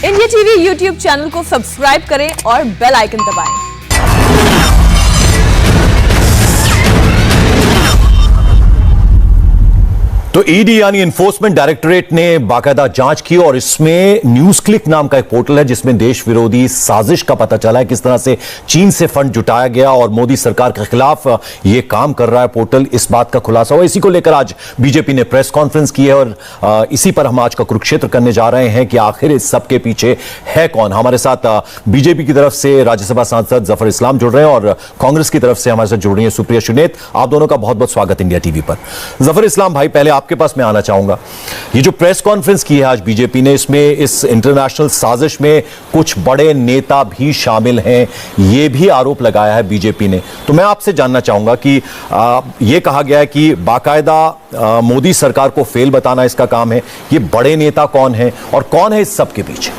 India TV YouTube channel को subscribe करें और बेल आइकन दबाएं। तो ईडी यानी एनफोर्समेंट डायरेक्टोरेट ने बाकायदा जांच की और इसमें न्यूज क्लिक नाम का एक पोर्टल है जिसमें देश विरोधी साजिश का पता चला है, किस तरह से चीन से फंड जुटाया गया और मोदी सरकार के खिलाफ यह काम कर रहा है पोर्टल, इस बात का खुलासा हुआ। इसी को लेकर आज बीजेपी ने प्रेस कॉन्फ्रेंस की है और इसी पर हम आज का कुरुक्षेत्र करने जा रहे हैं कि आखिर इस सब के पीछे है कौन। हमारे साथ बीजेपी की तरफ से राज्यसभा सांसद जफर इस्लाम जुड़ रहे हैं और कांग्रेस की तरफ से हमारे साथ जुड़ रही है सुप्रिया शुनेत। आप दोनों का बहुत बहुत स्वागत इंडिया टीवी पर। जफर इस्लाम भाई, पहले आपके पास मैं आना चाहूंगा, ये जो प्रेस कॉन्फ्रेंस की है आज बीजेपी ने, इसमें इस इंटरनेशनल साजिश में कुछ बड़े नेता भी शामिल हैं, ये भी आरोप लगाया है बीजेपी ने। तो मैं आपसे जानना चाहूंगा कि ये कहा गया है कि बाकायदा मोदी सरकार को फेल बताना इसका काम है, ये बड़े नेता कौन है और कौन है इस सब के पीछे?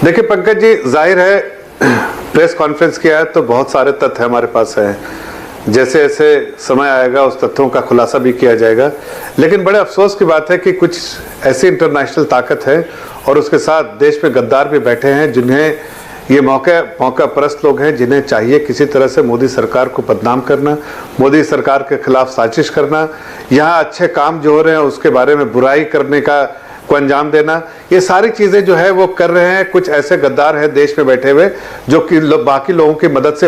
देखिए पंकज जी, जाहिर है प्रेस कॉन्फ्रेंस किया है तो बहुत सारे तथ्य हमारे पास हैं, जैसे जैसे समय आएगा उस तथ्यों का खुलासा भी किया जाएगा। लेकिन बड़े अफसोस की बात है कि कुछ ऐसी इंटरनेशनल ताकत है और उसके साथ देश में गद्दार भी बैठे हैं जिन्हें ये मौका परस्त लोग हैं, जिन्हें चाहिए किसी तरह से मोदी सरकार को बदनाम करना, मोदी सरकार के खिलाफ साजिश करना, यहाँ अच्छे काम जो हो रहे हैं उसके बारे में बुराई करने को अंजाम देना। ये सारी चीजें जो है वो कर रहे हैं कुछ ऐसे गद्दार हैं देश में बैठे हुए जो कि बाकी लोगों की मदद से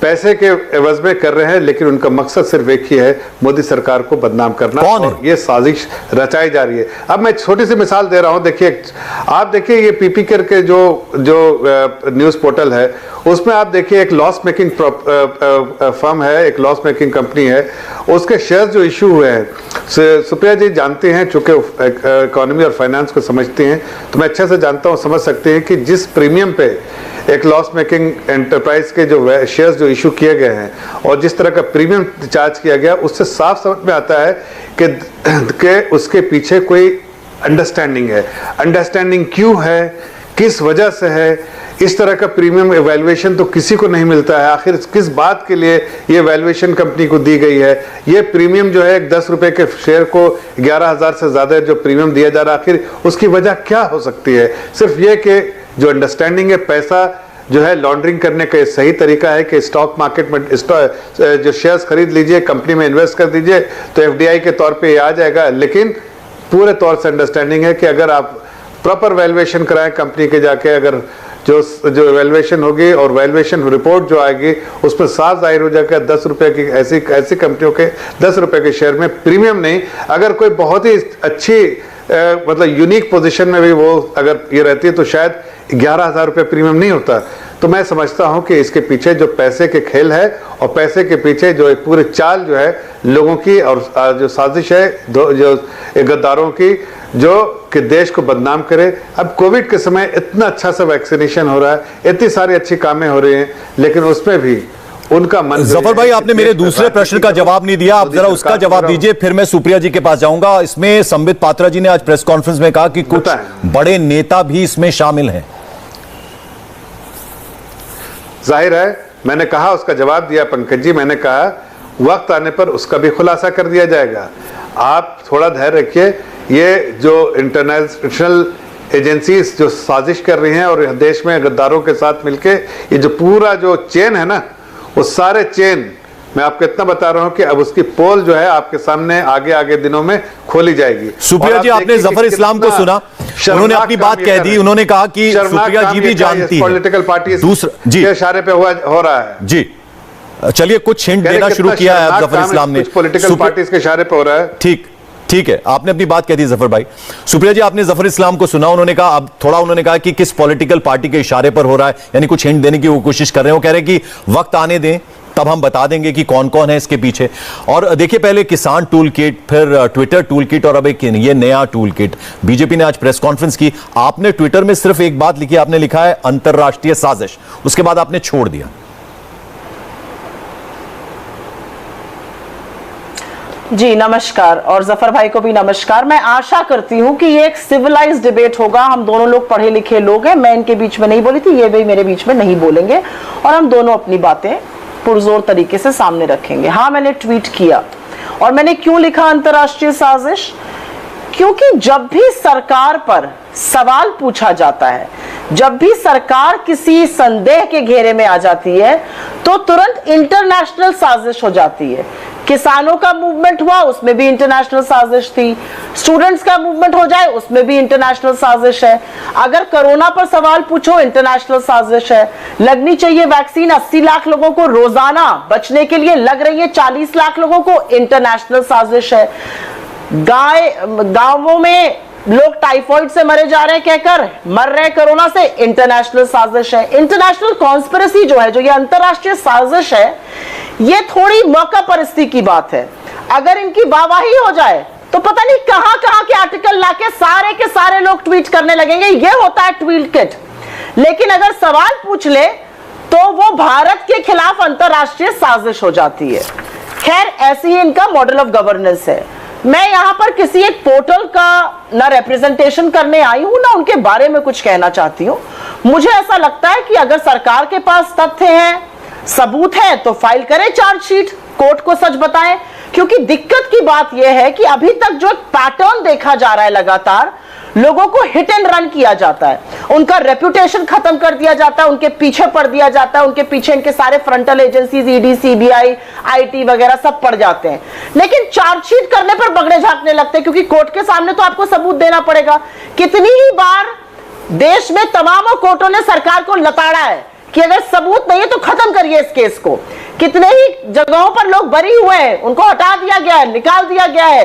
पैसे के एवज में कर रहे हैं, लेकिन उनका मकसद सिर्फ एक ही है, मोदी सरकार को बदनाम करना। और ये साजिश रचाई जा रही है। अब मैं छोटी सी मिसाल दे रहा हूं, देखिए आप देखिए ये पीपी के जो न्यूज पोर्टल है उसमें आप देखिए एक लॉस मेकिंग फर्म है, एक लॉस मेकिंग कंपनी है, उसके शेयर जो इशू हुए हैं, सुप्रिया जी जानते हैं, चूंकि इकोनॉमी और फाइनेंस को समझती हैं तो मैं अच्छे से जानता हूं, समझ सकते हैं कि जिस प्रीमियम पे एक लॉस मेकिंग एंटरप्राइज के जो शेयर्स जो इशू किए गए हैं और जिस तरह का प्रीमियम चार्ज किया गया, उससे साफ समझ में आता है कि उसके पीछे कोई अंडरस्टैंडिंग है। अंडरस्टैंडिंग क्यों है, किस वजह से है, इस तरह का प्रीमियम वैल्यूएशन तो किसी को नहीं मिलता है। आखिर किस बात के लिए ये वैल्यूएशन कंपनी को दी गई है? ये प्रीमियम जो है 10 रुपए के शेयर को 11,000 से ज्यादा जो प्रीमियम दिया जा रहा है, आखिर उसकी वजह क्या हो सकती है? सिर्फ ये कि जो अंडरस्टैंडिंग है, पैसा जो है लॉन्ड्रिंग करने का सही तरीका है कि स्टॉक मार्केट में जो शेयर्स खरीद लीजिए, कंपनी में इन्वेस्ट कर दीजिए तो एफडीआई के तौर पे ये आ जाएगा। लेकिन पूरे तौर से अंडरस्टैंडिंग है कि अगर आप प्रॉपर वैल्यूएशन कराएं कंपनी के जाके, अगर जो वैल्यूएशन होगी और वैल्यूएशन रिपोर्ट जो आएगी उसमें साफ जाहिर हो जाएगा 10 रुपए की ऐसी कंपनियों के 10 रुपए के शेयर में प्रीमियम नहीं, अगर कोई बहुत ही अच्छी मतलब यूनिक पोजीशन में भी वो अगर ये रहती है तो शायद 11,000 रुपये प्रीमियम नहीं होता। तो मैं समझता हूं कि इसके पीछे जो पैसे के खेल है और पैसे के पीछे जो एक पूरी चाल जो है लोगों की और जो साजिश है जो गद्दारों की, जो कि देश को बदनाम करे। अब कोविड के समय इतना अच्छा सा वैक्सीनेशन हो रहा है, इतनी सारी अच्छी कामें हो रही हैं, लेकिन उसमें भी उनका मन। जफर भाई, आपने मेरे दूसरे प्रश्न का जवाब नहीं दिया, आप जरा उसका जवाब दीजिए, फिर मैं सुप्रिया जी के पास जाऊंगा। इसमें संबित पात्रा जी ने आज प्रेस कॉन्फ्रेंस में कहा कि कुछ बड़े नेता भी इसमें शामिल हैं। जाहिर है, मैंने कहा, उसका जवाब दिया पंकज जी, मैंने कहा वक्त आने पर उसका भी खुलासा कर दिया जाएगा। आप थोड़ा धैर्य रखिए। ये जो इंटरनेशनल एजेंसीज जो साजिश कर रही हैं और देश में गद्दारों के साथ मिलके ये जो पूरा जो चेन है ना, वो सारे चेन मैं आपको इतना बता रहा हूं कि अब उसकी पोल जो है आपके सामने आगे दिनों में खोली जाएगी। सुप्रिया जी, आपने जफर इस्लाम को सुना, उन्होंने अपनी बात कह दी, उन्होंने कहा कि सुप्रिया जी भी जानती है पॉलिटिकल पार्टी दूसरे के इशारे पे हो रहा है। जी चलिए, कुछ हिंट देना शुरू किया है जफर इस्लाम ने, पॉलिटिकल पार्टी के इशारे पे हो रहा है। ठीक है, आपने अपनी बात कह दी जफर भाई। सुप्रिया जी, आपने जफर इस्लाम को सुना, उन्होंने कहा, अब थोड़ा उन्होंने कहा कि किस पॉलिटिकल पार्टी के इशारे पर हो रहा है, यानी कुछ हिंट देने की वो कोशिश कर रहे हैं। वो कह रहे हैं कि वक्त आने दें तब हम बता देंगे कि कौन कौन है इसके पीछे। और देखिए, पहले किसान टूल किट, फिर ट्विटर टूल किट और अब एक ये नया टूल किट। बीजेपी ने आज प्रेस कॉन्फ्रेंस की, आपने ट्विटर में सिर्फ एक बात लिखी, आपने लिखा है अंतरराष्ट्रीय साजिश, उसके बाद आपने छोड़ दिया। जी नमस्कार, और जफर भाई को भी नमस्कार। मैं आशा करती हूं कि ये एक सिविलाइज्ड डिबेट होगा। हम दोनों लोग पढ़े लिखे लोग हैं, मैं इनके बीच में नहीं बोली थी, ये भी मेरे बीच में नहीं बोलेंगे और हम दोनों अपनी बातें पुरजोर तरीके से सामने रखेंगे। हाँ, मैंने ट्वीट किया और मैंने क्यों लिखा अंतरराष्ट्रीय साजिश, क्योंकि जब भी सरकार पर सवाल पूछा जाता है, जब भी सरकार किसी संदेह के घेरे में आ जाती है, तो तुरंत इंटरनेशनल साजिश हो जाती है। किसानों का मूवमेंट हुआ, उसमें भी इंटरनेशनल साजिश थी। स्टूडेंट्स का मूवमेंट हो जाए, उसमें भी इंटरनेशनल साजिश है। अगर कोरोना पर सवाल पूछो, इंटरनेशनल साजिश है। लगनी चाहिए वैक्सीन 80 लाख लोगों को रोजाना, बचने के लिए लग रही है 40 लाख लोगों को, इंटरनेशनल साजिश है। गांवों में लोग टाइफाइड से मरे जा रहे हैं कहकर मर रहे कोरोना से, इंटरनेशनल साजिश है। इंटरनेशनल कॉन्स्पिरेसी जो है, जो ये अंतरराष्ट्रीय साजिश है, ये थोड़ी मौका परिस्थिति की बात है। अगर इनकी वाहवाही हो जाए तो पता नहीं कहां कहां के आर्टिकल लाके सारे के सारे लोग ट्वीट करने लगेंगे। ये होता है ट्वीट किट। लेकिन अगर सवाल पूछ ले तो वो भारत के खिलाफ अंतरराष्ट्रीय साजिश हो जाती है। खैर, ऐसी ही इनका मॉडल ऑफ गवर्नेंस है। मैं यहां पर किसी एक पोर्टल का ना रिप्रेजेंटेशन करने आई हूं, ना उनके बारे में कुछ कहना चाहती हूं। मुझे ऐसा लगता है कि अगर सरकार के पास तथ्य हैं, सबूत है, तो फाइल करें चार्जशीट, कोर्ट को सच बताएं। क्योंकि दिक्कत की बात यह है कि अभी तक जो पैटर्न देखा जा रहा है, लगातार लोगों को हिट एंड रन किया जाता है, उनका रेपुटेशन खत्म कर दिया जाता है, उनके पीछे पड़ दिया जाता है, उनके पीछे इनके सारे frontal agencies, ED, CBI, IT वगैरह सब पड़ जाते हैं। लेकिन चार्जशीट करने पर बगड़े झांकने लगते हैं, क्योंकि कोर्ट के सामने तो आपको सबूत देना पड़ेगा। कितनी ही बार देश में तमाम कोर्टों ने सरकार को लताड़ा है कि अगर सबूत नहीं है तो खत्म करिए इस केस को। कितने ही जगहों पर लोग बरी हुए हैं, उनको हटा दिया गया है, निकाल दिया गया है,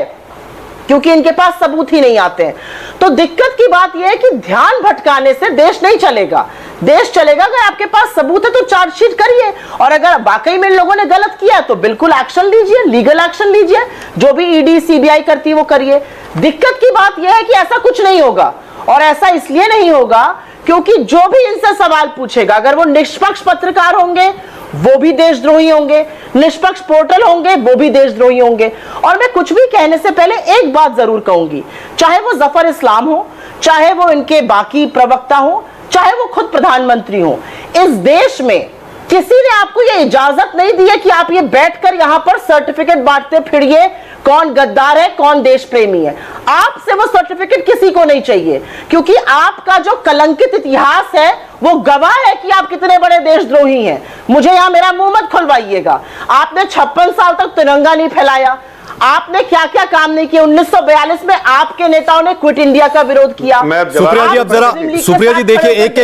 क्योंकि इनके पास सबूत ही नहीं आते हैं। तो दिक्कत की बात यह है कि ध्यान भटकाने से देश नहीं चलेगा। देश चलेगा अगर आपके पास सबूत है तो चार्जशीट करिए, और अगर वाकई में लोगों ने गलत किया तो बिल्कुल एक्शन लीजिए, लीगल एक्शन लीजिए, जो भी ईडी सीबीआई करती है वो करिए। दिक्कत की बात यह है कि ऐसा कुछ नहीं होगा, और ऐसा इसलिए नहीं होगा क्योंकि जो भी इनसे सवाल पूछेगा, अगर वो निष्पक्ष पत्रकार होंगे वो भी देशद्रोही होंगे, निष्पक्ष पोर्टल होंगे वो भी देशद्रोही होंगे। और मैं कुछ भी कहने से पहले एक बात जरूर कहूंगी, चाहे वो जफर इस्लाम हो, चाहे वो इनके बाकी प्रवक्ता हो, चाहे वो खुद प्रधानमंत्री हो, इस देश में किसी ने आपको ये इजाजत नहीं दी है कि आप ये बैठकर यहां पर सर्टिफिकेट बांटते फिरिए कौन गद्दार है, कौन देश प्रेमी है। आपसे वो सर्टिफिकेट किसी को नहीं चाहिए, क्योंकि आपका जो कलंकित इतिहास है वो गवाह है कि आप कितने बड़े देशद्रोही हैं। मुझे यहां मेरा मुंह मत खुलवाइएगा। आपने 56 साल तक तिरंगा नहीं फैलाया, आपने क्या क्या काम नहीं किया। 1942 में आपके नेताओं ने क्विट इंडिया का विरोध किया। सुप्रिया जी, अब जरा सुप्रिया जी देखिए, एक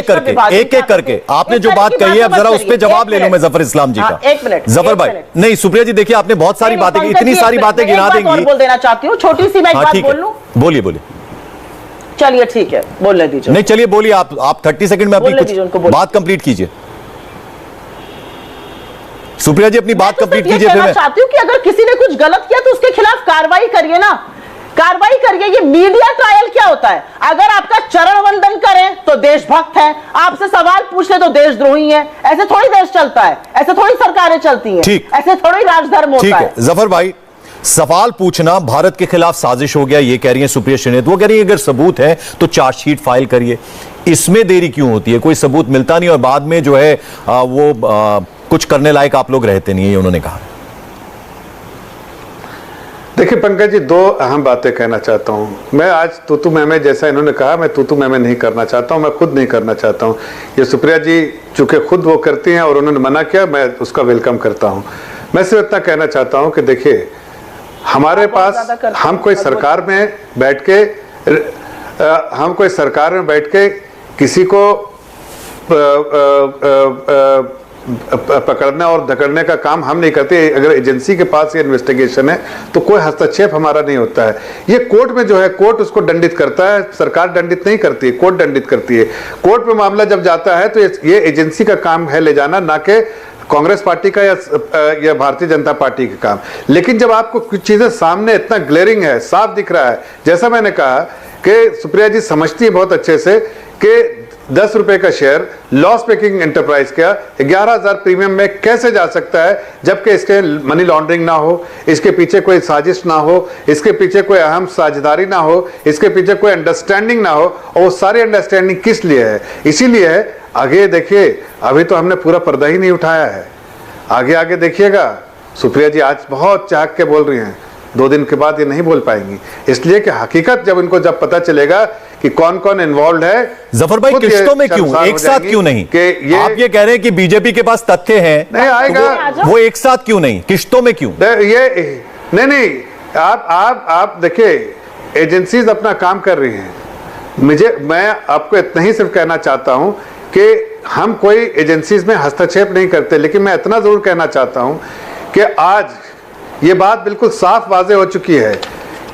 एक करके आपने जो बात कही है, अब जरा उस पर जवाब ले लूं मैं जफर इस्लाम जी का। एक मिनट जफर भाई, नहीं सुप्रिया जी देखिए, आपने बहुत सारी बातें की, इतनी सारी बातें गिना देंगी। बोल देना चाहती हूँ, छोटी सी मैं एक बात बोल लूं। बोलिए बोलिए। चलिए ठीक है, बोलने दीजिए। नहीं चलिए बोलिए, आप 30 सेकंड में अपनी कुछ बात कंप्लीट कीजिए। सुप्रिया जी अपनी बात कंप्लीट कीजिए। मैं चाहती हूँ कि अगर किसी ने कुछ गलत किया तो उसके खिलाफ कार्रवाई करिए ना, कार्रवाई करिए। ये मीडिया ट्रायल क्या होता है? अगर आपका चरण वंदन करें तो देशभक्त है, आपसे सवाल पूछ ले तो देशद्रोही है। ऐसे थोड़ी देश चलता है, ऐसे थोड़ी सरकारें चलती हैं, ऐसे थोड़ी राजधर्म होता है। जफर भाई, सवाल पूछना भारत के खिलाफ साजिश हो गया, ये कह रही है सुप्रिया श्रीनेत। वो कह रही है अगर सबूत है तो चार्जशीट फाइल करिए। इसमें देरी क्यों होती है? कोई सबूत मिलता नहीं और बाद में जो है कुछ करने लायक आप लोग रहते नहीं है, उन्होंने कहा। देखिए पंकज जी, दो अहम बातें कहना चाहता हूं। मैं आज तूतू मैमे, जैसा इन्होंने कहा, मैं तूतू मैमे नहीं करना चाहता हूं, मैं खुद नहीं करना चाहता हूं। ये सुप्रिया जी चूंकि खुद वो करती हैं और उन्होंने मना किया, मैं उसका वेलकम करता हूं। मैं सिर्फ इतना कहना चाहता हूं कि देखिए, हमारे पास हम कोई सरकार में बैठ के किसी को पकड़ने और धकड़ने का काम हम नहीं करते। अगर एजेंसी के पास ये इन्वेस्टिगेशन है तो कोई हस्तक्षेप हमारा नहीं होता है। ये कोर्ट में जो है, कोर्ट उसको दंडित करता है, सरकार दंडित नहीं करती है, कोर्ट दंडित करती है। कोर्ट में मामला जब जाता है तो ये एजेंसी का काम है ले जाना, ना कि कांग्रेस पार्टी का या भारतीय जनता पार्टी का काम। लेकिन जब आपको कुछ चीजें सामने इतना ग्लेरिंग है, साफ दिख रहा है, जैसा मैंने कहा कि सुप्रिया जी समझती है बहुत अच्छे से कि 10 रुपए का शेयर लॉस मेकिंग एंटरप्राइज का 11,000 प्रीमियम में कैसे जा सकता है, जबकि इसके मनी लॉन्ड्रिंग ना हो, इसके पीछे कोई साजिश ना हो, इसके पीछे कोई अहम साझेदारी ना हो, इसके पीछे कोई अंडरस्टैंडिंग ना हो। और वो सारी अंडरस्टैंडिंग किस लिए है? इसीलिए है। आगे देखिए, अभी तो हमने पूरा पर्दा ही नहीं उठाया है, आगे आगे देखिएगा। सुप्रिया जी आज बहुत चाहक के बोल रही हैं, 2 दिन के बाद ये नहीं बोल पाएंगी, इसलिए कि हकीकत जब पता चलेगा कि कौन कौन इन्वॉल्व है। जफर भाई, किश्तों में क्यों, एक साथ क्यों नहीं? कि आप ये कह रहे हैं कि बीजेपी के पास तथ्य हैं, नहीं आएगा, वो एक साथ क्यों नहीं, किश्तों में क्यों? ये नहीं, आप देखिए, एजेंसीज अपना काम कर रही हैं। मैं आपको इतना ही सिर्फ कहना चाहता हूं कि हम कोई एजेंसीज में हस्तक्षेप नहीं करते, लेकिन मैं इतना जरूर कहना चाहता हूं कि आज ये बात बिल्कुल साफ वाजे हो चुकी है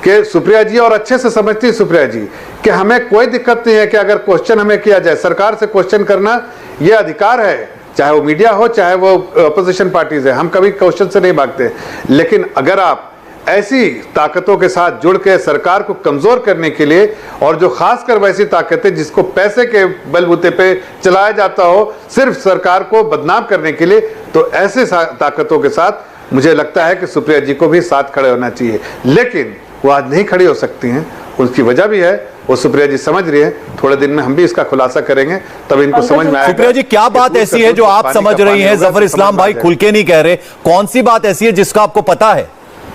कि सुप्रिया जी, और अच्छे से समझती है सुप्रिया जी, कि हमें कोई दिक्कत नहीं है कि अगर क्वेश्चन हमें किया जाए, सरकार से क्वेश्चन करना ये अधिकार है, चाहे वो मीडिया हो चाहे वो अपोजिशन पार्टीज है, हम कभी क्वेश्चन से नहीं भागते। लेकिन अगर आप ऐसी ताकतों के साथ जुड़ के सरकार को कमजोर करने के लिए, और जो खासकर वैसी ताकतें जिसको पैसे के बलबूते पे चलाया जाता हो सिर्फ सरकार को बदनाम करने के लिए, तो ऐसे ताकतों के साथ मुझे लगता है कि सुप्रिया जी को भी साथ खड़े होना चाहिए। लेकिन वो आज नहीं खड़ी हो सकती हैं, उसकी वजह भी है, वो सुप्रिया जी समझ रही है। थोड़े दिन में हम भी इसका खुलासा करेंगे, तब इनको समझ में आएगा। सुप्रिया जी, क्या बात ऐसी है जो आप समझ रही हैं? जफर इस्लाम भाई खुल के नहीं कह रहे, कौन सी बात ऐसी है जिसका आपको पता है,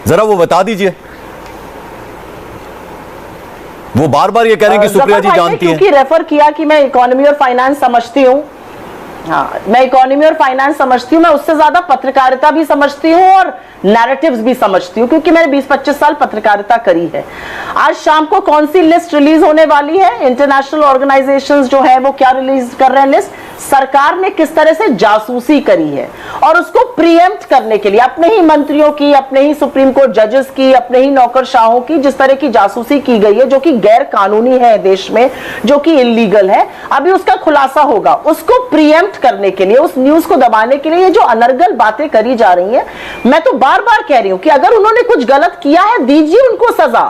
जरा वो बता दीजिए। वो बार बार ये कह रहे हैं कि सुप्रिया जी जानती हैं। क्योंकि रेफर किया कि मैं इकोनॉमी और फाइनेंस समझती हूँ, हाँ मैं इकोनॉमी और फाइनेंस समझती हूँ, मैं उससे ज्यादा पत्रकारिता भी समझती हूँ और नैरेटिव्स भी समझती हूँ, क्योंकि मैंने 20-25 साल पत्रकारिता करी है। आज शाम को कौन सी लिस्ट रिलीज होने वाली है, इंटरनेशनल ऑर्गेनाइजेशंस जो है वो क्या रिलीज कर रहे हैं लिस्ट, सरकार ने किस तरह से जासूसी करी है, और उसको प्रीएम्प्ट करने के लिए अपने ही मंत्रियों की, अपने ही सुप्रीम कोर्ट जजेस की, अपने ही नौकरशाहों की जिस तरह की जासूसी की गई है, जो कि गैर कानूनी है देश में, जो कि इलीगल है, अभी उसका खुलासा होगा। उसको प्रीएम्प्ट करने के लिए, उस न्यूज को दबाने के लिए ये जो अनर्गल बातें करी जा रही हैं, मैं तो बार बार कह रही हूं कि अगर उन्होंने कुछ गलत किया है, दीजिए उनको सजा,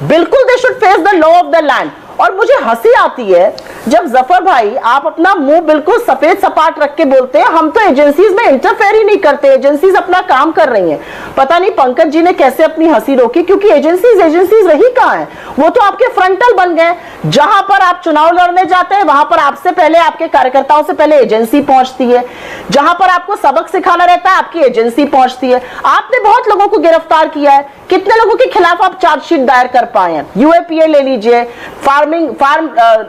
बिल्कुल they should face the law of the land. और मुझे हंसी आती है जब जफर भाई आप अपना मुंह बिल्कुल सफेद सपाट रख के बोलते हैं हम तो एजेंसीज में इंटरफेयर ही नहीं करते, एजेंसीज अपना काम कर रही हैं। पता नहीं पंकज जी ने कैसे अपनी हंसी रोकी, क्योंकि एजेंसीज रही कहां है, वो तो आपके फ्रंटल बन गए। जहां पर आप चुनाव लड़ने जाते हैं वहां पर आपसे पहले, आपके कार्यकर्ताओं से पहले एजेंसी पहुंचती है, जहां पर आपको सबक सिखाना रहता है आपकी एजेंसी पहुंचती है। आपने बहुत लोगों को गिरफ्तार किया है, कितने लोगों के खिलाफ आप चार्जशीट दायर कर पाए हैं? यूएपीए ले लीजिए, फार्म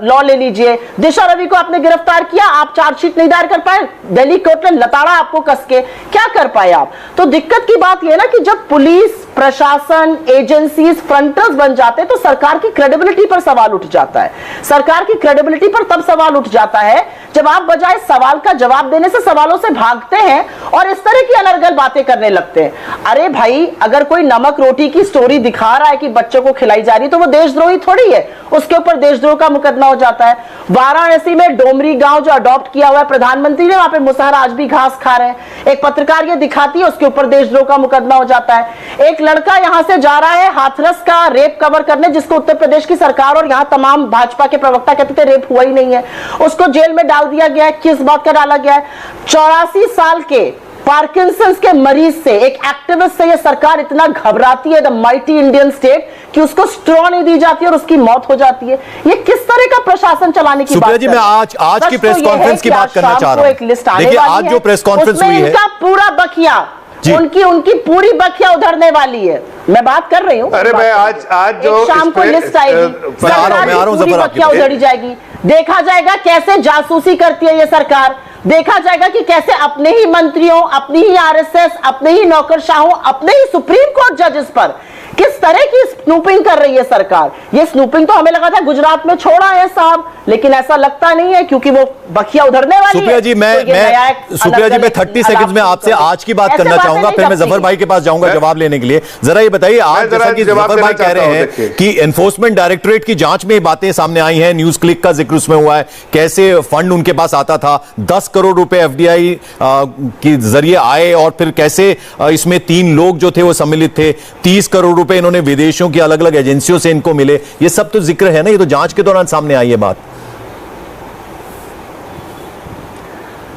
लॉ ले लीजिए, दिशा रवि को आपने गिरफ्तार किया, आप चार्जशीट नहीं दायर कर पाए, दिल्ली कोर्ट ने लताड़ा आपको कस के, क्या कर पाए आप? तो दिक्कत की बात यह है ना कि जब पुलिस, प्रशासन, एजेंसीज फ्रंटर्स बन जाते हैं तो सरकार की क्रेडिबिलिटी पर सवाल उठ जाता है। सरकार की क्रेडिबिलिटी पर तब सवाल उठ जाता है जब आप बजाय सवाल का जवाब देने से सवालों से भागते हैं और इस तरह की अनर्गल बातें करने लगते हैं। अरे भाई, अगर कोई नमक रोटी की स्टोरी दिखा रहा है कि बच्चों को खिलाई जा रही तो वो देशद्रोही थोड़ी है, उसके ऊपर देशद्रोह का मुकदमा हो जाता है। वाराणसी में डोमरी गांव जो अडॉप्ट किया हुआ है प्रधानमंत्री ने, वहां पे मुसहर आज भी घास खा रहे हैं, एक पत्रकार ये दिखाती है उसके ऊपर देशद्रोह का मुकदमा हो जाता है। एक लड़का यहां से जा रहा है हाथरस का रेप कवर करने, जिसको उत्तर प्रदेश की सरकार और यहां तमाम भाजपा के प्रवक्ता कहते थे रेप हुआ ही नहीं है, उसको जेल में डाल दिया गया है। किस बात का डाला गया है? 84 साल के पार्किंसंस के मरीज से, एक एक्टिविस्ट से ये सरकार इतना घबराती है, द माइटी इंडियन स्टेट, कि उसको स्ट्रॉ नहीं दी जाती और उसकी मौत हो जाती है। ये किस तरह का प्रशासन चलाने की बात जी, मैं आज की प्रेस कॉन्फ्रेंस की बात करना चाह रहा हूं। एक लिस्ट आने देखिए, वाली आज जो प्रेस कॉन्फ्रेंस हुई है, इनका पूरा बखिया, उनकी पूरी बखिया उधरने वाली है। मैं बात कर रही हूँ। अरे मैं आज जो शाम को लिस्ट आएगी, पूरी बखिया उधड़ी जाएगी, देखा जाएगा कैसे जासूसी करती है ये सरकार, देखा जाएगा कि कैसे अपने ही मंत्रियों, अपनी ही आरएसएस, अपने ही नौकरशाहों, अपने ही सुप्रीम कोर्ट जजेस पर किस तरह की स्नूपिंग कर रही है सरकार। ये स्नूपिंग तो हमें लगा था गुजरात में छोड़ा है साहब, लेकिन ऐसा लगता नहीं है, क्योंकि वो बखिया उधरने वाली है। सुप्रिया जी, मैं 30 सेकंड्स में आपसे आज की बात करना चाहूंगा, फिर मैं जफर भाई के पास जाऊंगा जवाब लेने के लिए। जरा ये बताइए, आज जैसा कि जफर भाई कह रहे हैं कि एनफोर्समेंट डायरेक्टोरेट की जांच में बातें सामने आई हैं, न्यूज क्लिक का जिक्र उसमें हुआ है, कैसे फंड उनके पास आता था, 10 करोड़ रुपए एफडीआई के जरिए आए, और फिर कैसे इसमें 3 लोग जो थे वो सम्मिलित थे, 30 करोड़ रुपए इन्होंने विदेशों की अलग अलग एजेंसियों से इनको मिले। ये सब तो जिक्र है ना, ये तो जांच के दौरान सामने आई है बात।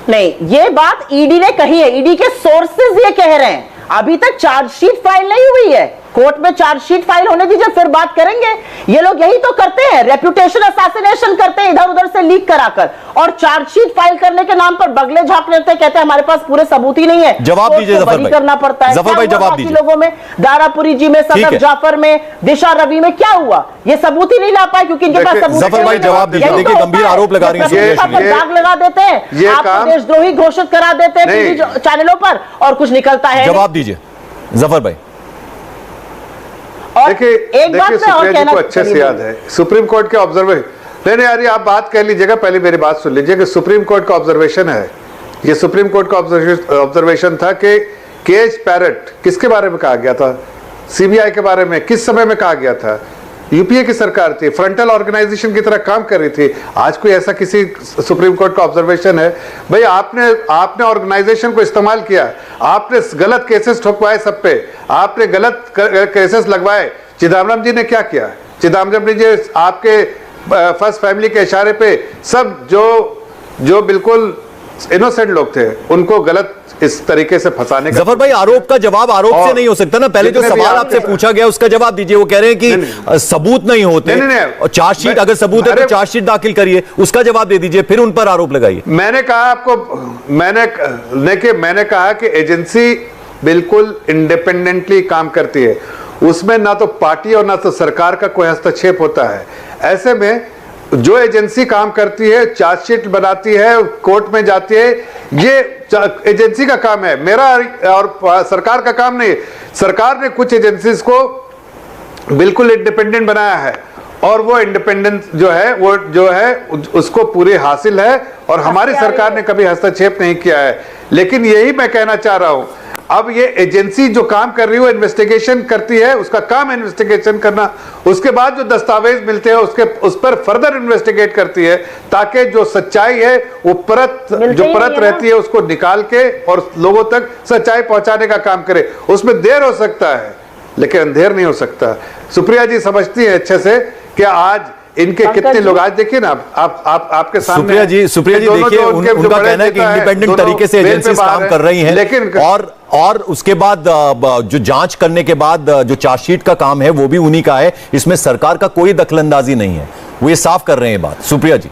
नहीं, ये बात ईडी ने कही है, ईडी के सोर्सेज ये कह रहे हैं, अभी तक चार्जशीट फाइल नहीं हुई है, कोर्ट में चार्जशीट फाइल होने दीजिए, फिर बात करेंगे। ये लोग यही तो करते हैं, रेप्यूटेशन असैसिनेशन करते हैं इधर उधर से लीक कराकर, और चार्जशीट फाइल करने के नाम पर बगले झाँक लेते हैं, कहते हैं हमारे पास पूरे सबूत ही नहीं है। जवाब दीजिए जफर भाई, करना पड़ता है। जफर भाई जवाब दीजिए। लोगों में दारापुरी जी में, सदर जाफर में, दिशा रवि में क्या हुआ? ये सबूत ही नहीं ला पाए क्योंकि इनके पास सबूत। जफर भाई जवाब दीजिए। देखिए गंभीर आरोप लगा रही है, दाग लगा देते हैं, आपको देशद्रोही घोषित करा देते हैं टीवी चैनलों पर और कुछ निकलता है। जवाब दीजिए जफर भाई। देखिए सुप्रिया जी को अच्छे से याद है सुप्रीम कोर्ट के ऑब्जर्वेशन। नहीं यार, आप बात कह लीजिएगा, पहले मेरी बात सुन लीजिए कि सुप्रीम कोर्ट का ऑब्जर्वेशन है, ये सुप्रीम कोर्ट का ऑब्जर्वेशन था कि केज पैरेट किसके बारे में कहा गया था? सीबीआई के बारे में किस समय में कहा गया था? यूपीए की सरकार थी, फ्रंटल ऑर्गेनाइजेशन की तरह काम कर रही थी। आज कोई ऐसा किसी सुप्रीम कोर्ट का ऑब्जर्वेशन है? भाई आपने ऑर्गेनाइजेशन को इस्तेमाल किया, आपने गलत केसेस ठोकवाए सब पे, आपने गलत केसेस लगवाए। चिदम्बरम जी ने क्या किया? चिदम्बरम जी आपके फर्स्ट फैमिली के इशारे पे सब जो बिल्कुल इनोसेंट लोग थे उनको गलत इस तरीके से फंसाने का। जफर भाई आरोप का जवाब आरोप से नहीं हो सकता ना। पहले जो सवाल आपसे पूछा गया उसका जवाब दीजिए। वो कह रहे हैं कि सबूत नहीं होते और चार्जशीट अगर सबूत है तो चार्जशीट दाखिल करिए, उसका जवाब दे दीजिए, फिर उन पर आरोप लगाइए। मैंने कहा आपको, मैंने कहा कि एजेंसी बिल्कुल इंडिपेंडेंटली काम करती है, उसमें ना तो पार्टी और ना तो सरकार का कोई हस्तक्षेप होता है। ऐसे में जो एजेंसी काम करती है, चार्जशीट बनाती है, कोर्ट में जाती है, ये एजेंसी का काम है, मेरा और सरकार का काम नहीं। सरकार ने कुछ एजेंसीज को बिल्कुल इंडिपेंडेंट बनाया है और वो इंडिपेंडेंस जो है उसको पूरी हासिल है और हमारी सरकार ने कभी हस्तक्षेप नहीं किया है। लेकिन यही मैं कहना चाह रहा हूं, अब ये एजेंसी जो काम कर रही है वो इन्वेस्टिगेशन करती है, उसका काम है इन्वेस्टिगेशन करना। उसके बाद जो दस्तावेज मिलते हैं उस पर फर्दर इन्वेस्टिगेट करती है ताकि जो सच्चाई है वो परत रहती है उसको निकाल के और लोगों तक सच्चाई पहुंचाने का काम करे। उसमें देर हो सकता है लेकिन अंधेर नहीं हो सकता। सुप्रिया जी समझती है अच्छे से कि आज इनके कितने लोग, आज देखिए ना आपके सामने सुप्रिया जी देखिए उनका कहना है कि इंडिपेंडेंट तरीके से एजेंसीज काम कर रही हैं, लेकिन और उसके बाद जो जांच करने के बाद जो चार्जशीट का काम है वो भी उन्हीं का है, इसमें सरकार का कोई दखलंदाजी नहीं है। वो ये साफ कर रहे हैं बात। सुप्रिया जी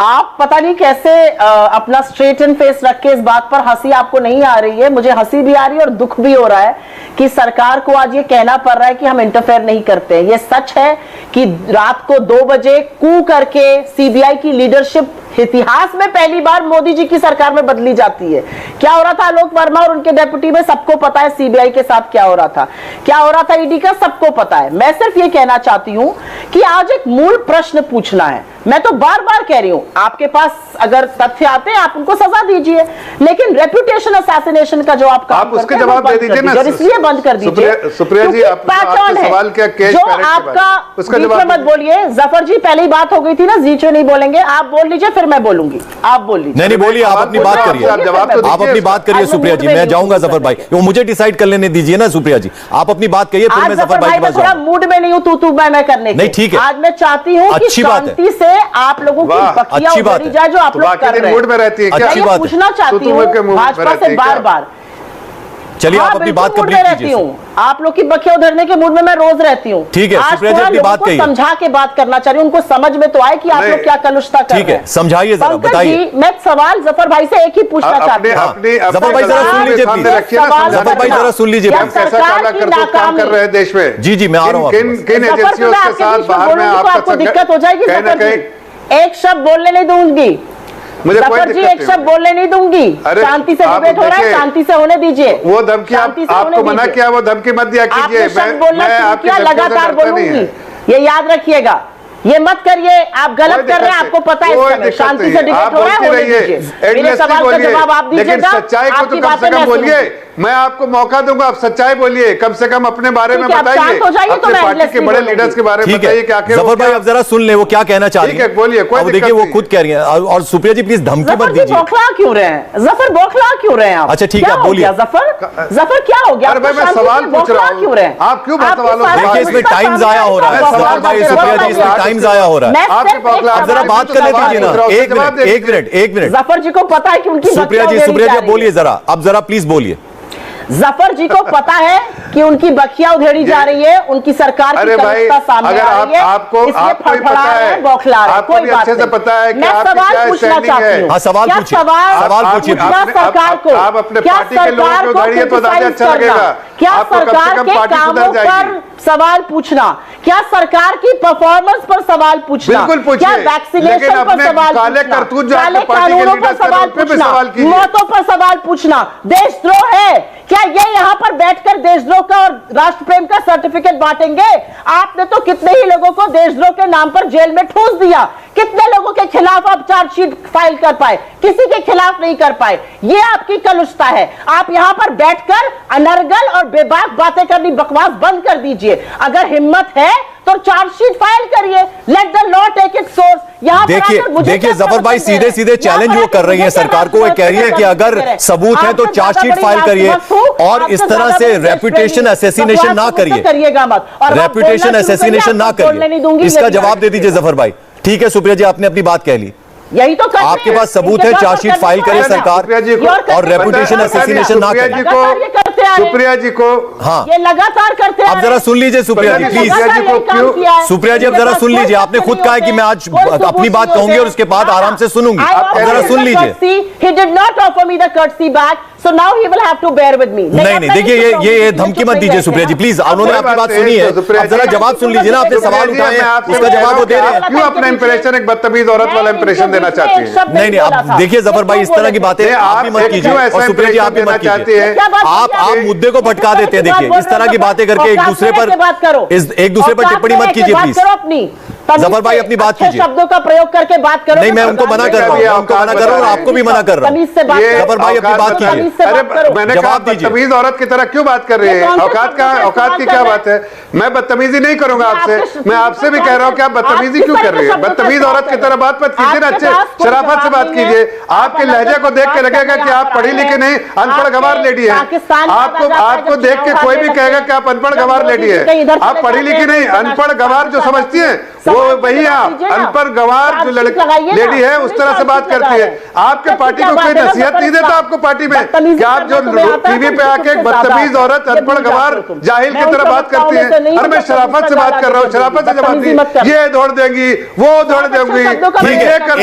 आप पता नहीं कैसे अपना स्ट्रेट एंड फेस रख के इस बात पर हंसी आपको नहीं आ रही है, मुझे हंसी भी आ रही है और दुख भी हो रहा है कि सरकार को आज ये कहना पड़ रहा है कि हम इंटरफेयर नहीं करते। ये सच है कि रात को 2 बजे कू करके सीबीआई की लीडरशिप इतिहास में पहली बार मोदी जी की सरकार में बदली जाती है। क्या हो रहा था आलोक वर्मा और उनके डेप्यूटी में सबको पता है, सीबीआई के साथ क्या हो रहा था, क्या हो रहा था ईडी का सबको पता है। मैं सिर्फ ये कहना चाहती हूं कि आज एक मूल प्रश्न पूछना है। मैं तो बार बार कह रही हूं, आपके पास अगर तथ्य आते हैं आप उनको सजा दीजिए, लेकिन रेप्यूटेशन असैसिनेशन का जो आप काम उसके जवाब दे दीजिए ना, इसलिए बंद कर दीजिए। सुप्रिया जी पैटर्न है सवाल क्या केस जो आपका, उसका जवाब मत बोलिए। जफर जी पहले ही बात हो गई थी ना, जीचो नहीं बोलेंगे, आप बोल लीजिए फिर मैं बोलूंगी। आप बोल लीजिए। नहीं बोलिए, आप अपनी बात करिए, आप अपनी बात करिए सुप्रिया जी। मैं जाऊंगा जफर भाई, वो मुझे डिसाइड कर लेने दीजिए ना। सुप्रिया जी आप अपनी बात करिए, फिर मैं जफर भाई के पास जाऊंगा। मूड में नहीं हूं तू मैं करने की। नहीं ठीक है, आज मैं चाहती हूं कि शांति से आप लोगों की बखिया उधरी जाए जो आप लोग कर रहे हैं। मूड में रहती है क्या? अच्छी बात पूछना चाहती हूँ भाजपा से बार बार। चलिए आप अपनी बात कंप्लीट कीजिए। आप लोग की बखिया उधरने के मूड में मैं रोज रहती हूँ। ठीक है सुप्रिया जी अपनी बात कहिए, समझा के बात करना चाह रही हूँ, उनको समझ में तो आए कि आप लोग क्या कलुषता कर रहे हैं। ठीक है समझाइए जरा, बताइए। मैं सवाल जफर भाई से एक ही पूछना चाहती हूँ। जफर भाई जरा सुन लीजिए प्लीज, जफर भाई जरा सुन लीजिए। सरकार काम कर रहे हैं देश में। जी जी मैं आ रहा हूँ। किन एजेंसियों के साथ बाहर में आपको दिक्कत हो जाएगी। एक शब्द बोलने नहीं दूंगी मुझे, जफर जी एक शब्द बोलने नहीं दूंगी। शांति से डिबेट हो रहा है, शांति से होने दीजिए। वो धमकी आपको मना किया, वो धमकी मत दिया कीजिए। मैं आपकी लगातार बोलूंगी, ये याद रखिएगा। ये मत करिए, आप गलत कर रहे हैं, आपको पता है। शांति से डिबेट हो रहा है, होने दीजिए। मेरे सवाल का जवाब आप दीजिएगा। सच्चाई को तो कम से कम बोलिए, मैं आपको मौका दूंगा, आप सच्चाई बोलिए, कम से कम अपने बारे में बताइए, अपने पार्टी के बड़े लीडर्स के बारे में बताइए। क्या जफर भाई अब जरा सुन ले वो क्या कहना चाह रही है, बोलिए। अब देखिए वो खुद कह रही है। और सुप्रिया जी प्लीज धमकी मत दीजिए। बौखला क्यों रहे हैं जफर, बौखला क्यों रहे हैं आप? अच्छा ठीक है बोलिए। जफर क्या हो गया? मैं सवाल पूछ रहा हूँ, क्यों रहे हैं आप? क्यों सवालों? देखिए इसमें टाइम जाया हो रहा है जफर भाई, सुप्रिया जी इसमें टाइम जाया हो रहा है। आप जरा बात करने दीजिए ना, एक मिनट। जफर जी को पता है कि उनकी सुप्रिया जी बोलिए जरा, अब जरा प्लीज बोलिए। जफर जी को पता है कि उनकी बखिया उधेड़ी जा रही है, उनकी सरकार की कलुषता सामने आ रही है, इसलिए फड़फड़ा रहे हैं, बौखला रहे हैं। कोई बात नहीं, मैं सवाल पूछना चाहती हूँ। सवाल पूछिए, सवाल पूछिए। क्या सरकार को, आप अपने क्या पार्टी के लोगों सरकार को को उधारिए तो ज्यादा अच्छा लगेगा। क्या आपको कम से सरकार कम के पार्टी कामों सुधर पर जाएगी। सवाल पूछना, क्या सरकार की परफॉर्मेंस पर सवाल पूछना, बिल्कुल पूछिए, क्या लेकिन वैक्सीनेशन पर अपने सवाल काले पूछना, करतूत जो काले आपने पार्टी के कानूनों पर लीडर्स कर रहे सवाल हैं, उन पे भी पूछना, सवाल कीजिए। मौतों पर सवाल पूछना, देशद्रोह है क्या? ये यहाँ पर बैठकर देशद्रोह का और राष्ट्र प्रेम का सर्टिफिकेट बांटेंगे? आपने तो कितने ही लोगों को देशद्रोह के नाम पर जेल में ठूस दिया, कितने लोगों के खिलाफ आप चार्जशीट फाइल कर पाए? किसी के खिलाफ नहीं कर पाए। ये आपकी कलुषता है। आप यहाँ पर बैठकर अनर्गल और बेबाक बातें करनी, बकवास बंद कर दीजिए। अगर हिम्मत है तो चार्जशीट फाइल करिए, let the law take its source. यहाँ देखिए जफर भाई सीधे सीधे चैलेंज वो कर रही हैं सरकार को, वो कह रही है कि अगर सबूत है तो चार्जशीट फाइल करिए और इस तरह से रेपुटेशन असैसिनेशन ना करिए, रेपुटेशन असैसिनेशन ना करिए। इसका जवाब दे दीजिए जफर भाई। ठीक है सुप्रिया जी, आपने अपनी बात कह ली, यही तो आपके पास सबूत है, चार्जशीट फाइल करे सरकार और रेपुटेशन असैसिनेशन ना करे। सुप्रिया जी को हाँ, ये लगातार करते हैं। अब जरा सुन लीजिए सुप्रिया जी प्लीज। सुप्रिया जी अब जरा सुन लीजिए, आपने खुद कहा है कि मैं आज अपनी बात कहूंगी और उसके बाद आराम से सुनूंगी। अब जरा सुन लीजिए। He did not offer me the courtesy back, so now he will have to bear with me. नहीं देखिए ये धमकी मत दीजिए सुप्रिया जी प्लीज। उन्होंने आपकी बात सुनी है, अब जरा जवाब सुन लीजिए ना। आपने सवाल उठाए हैं, उसका जवाब वो दे रहे हैं। क्यों अपना इंप्रेशन एक बदतमीज औरत वाला इंप्रेशन देना चाहती है? नहीं अब देखिए जफर भाई, इस तरह की बातें आप भी मत कीजिए और सुप्रिया जी आप भी मत कीजिए। आप मुद्दे को भटका देते हैं। देखिए इस तरह की बातें करके एक दूसरे पर टिप्पणी मत कीजिए प्लीज। जफर भाई अपनी बात कीजिए, शब्दों का प्रयोग करके बात करो। नहीं मैं उनको मना कर रहा हूँ, उनको मना कर रहा हूँ, आपको भी मना कर रहा हूँ। जफर भाई अपनी बात कीजिए। अरे मैंने कहा बदतमीज औरत की तरह क्यों बात कर रही है? औकात की क्या बात है? मैं बदतमीजी नहीं करूंगा आपसे, मैं आपसे भी कह रहा हूँ कि आप बदतमीजी क्यों कर रही है? बदतमीज औरत की तरह बात मत कीजिए ना, अच्छे शराफत से बात कीजिए। आपके लहजे को देख के लगेगा कि आप पढ़ी लिखी नहीं, अनपढ़ गंवार लेडी है। आपको देख के कोई भी कहेगा कि आप अनपढ़ गंवार लेडी है। आप पढ़ी लिखी नहीं, अनपढ़ गंवार जो समझती है वो वही आप अनपढ़ गंवार जो लेडी है उस तरह से बात करती है। आपके पार्टी को कोई नसीहत नहीं देता आपको पार्टी में कि आप जो टीवी पे आके एक बदतमीज औरत अनपढ़ गंवार जाहिल की तरह बात करती है। अरे मैं शराफत से बात कर रहा हूँ, शराफत से जवाब दी, ये दौड़ देंगी वो दौड़ देंगी।